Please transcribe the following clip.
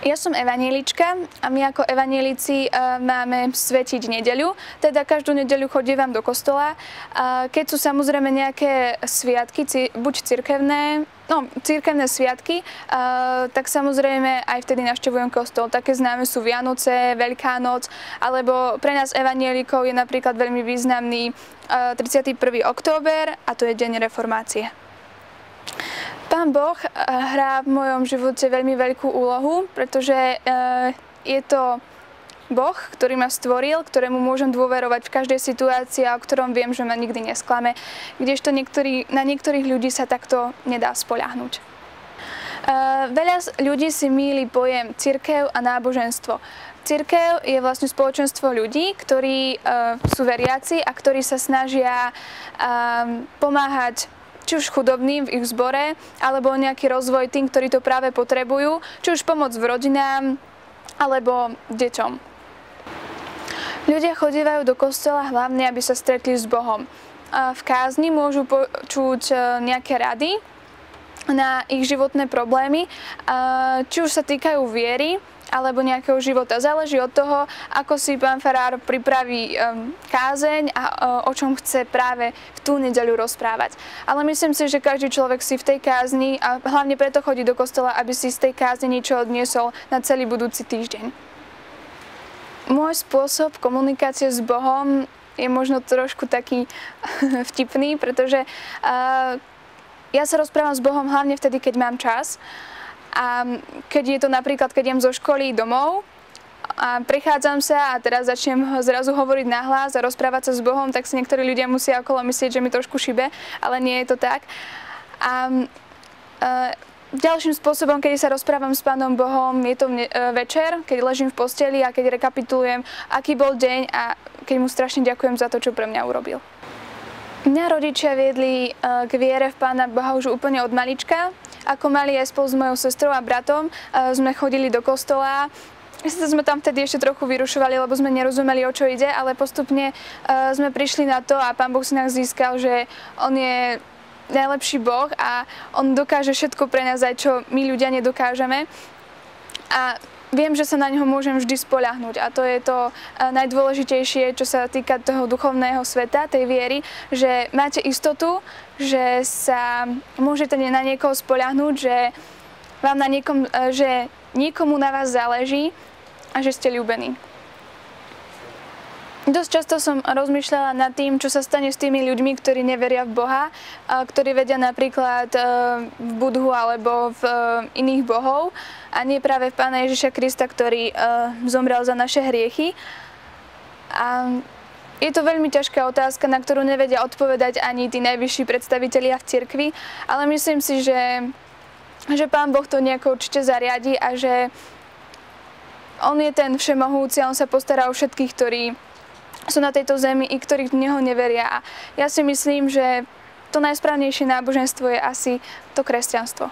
Ja som evanjelička a my ako evanjelici máme svetiť nedeľu, teda každú nedeľu chodívam do kostola. Keď sú samozrejme nejaké sviatky, buď cirkevné sviatky, tak samozrejme aj vtedy navštevujem kostol. Také známe sú Vianoce, Veľká noc, alebo pre nás evanjelikov je napríklad veľmi významný 31. október a to je deň reformácie. Pán Boh hrá v mojom živote veľmi veľkú úlohu, pretože je to Boh, ktorý ma stvoril, ktorému môžem dôverovať v každej situácii a o ktorom viem, že ma nikdy nesklame, kdežto na niektorých ľudí sa takto nedá spoľahnúť. Veľa ľudí si mýli pojem cirkev a náboženstvo. Cirkev je vlastne spoločenstvo ľudí, ktorí sú veriaci a ktorí sa snažia pomáhať či už chudobným v ich zbore, alebo nejaký rozvoj tým, ktorí to práve potrebujú, či už pomoc v rodinám, alebo deťom. Ľudia chodívajú do kostola hlavne, aby sa stretli s Bohom. V kázni môžu počuť nejaké rady na ich životné problémy, či už sa týkajú viery, alebo nejakého života. Záleží od toho, ako si pán farár pripraví kázeň a o čom chce práve v tú nedeľu rozprávať. Ale myslím si, že každý človek si v tej kázni, a hlavne preto chodí do kostola, aby si z tej kázne niečo odniesol na celý budúci týždeň. Môj spôsob komunikácie s Bohom je možno trošku taký vtipný, pretože ja sa rozprávam s Bohom hlavne vtedy, keď mám čas. A keď je to napríklad, keď idem zo školy domov a prechádzam sa a teraz začnem zrazu hovoriť nahlas a rozprávať sa s Bohom, tak si niektorí ľudia musia okolo myslieť, že mi trošku šibe, ale nie je to tak. Ďalším spôsobom, keď sa rozprávam s Pánom Bohom, je to večer, keď ležím v posteli a keď rekapitulujem, aký bol deň a keď mu strašne ďakujem za to, čo pre mňa urobil. Mňa rodičia viedli k viere v Pána Boha už úplne od malička. Ako mali aj spolu s mojou sestrou a bratom sme chodili do kostola. Sice sme tam vtedy ešte trochu vyrušovali, lebo sme nerozumeli, o čo ide, ale postupne sme prišli na to a Pán Boh si nás získal, že On je najlepší Boh a On dokáže všetko pre nás, aj čo my ľudia nedokážeme. A viem, že sa na Neho môžem vždy spoľahnúť a to je to najdôležitejšie, čo sa týka toho duchovného sveta, tej viery, že máte istotu, že sa môžete na niekoho spoľahnúť, že niekomu na vás záleží a že ste ľúbení. Dosť často som rozmýšľala nad tým, čo sa stane s tými ľuďmi, ktorí neveria v Boha, ktorí vedia napríklad v Budhu alebo v iných bohov a nie práve v Pána Ježiša Krista, ktorý zomrel za naše hriechy. A je to veľmi ťažká otázka, na ktorú nevedia odpovedať ani tí najvyšší predstavitelia v cirkvi, ale myslím si, že Pán Boh to nejako určite zariadi a že On je ten všemohúci a On sa postará o všetkých, ktorí sú na tejto zemi i ktorí v Neho neveria. A ja si myslím, že to najsprávnejšie náboženstvo je asi to kresťanstvo.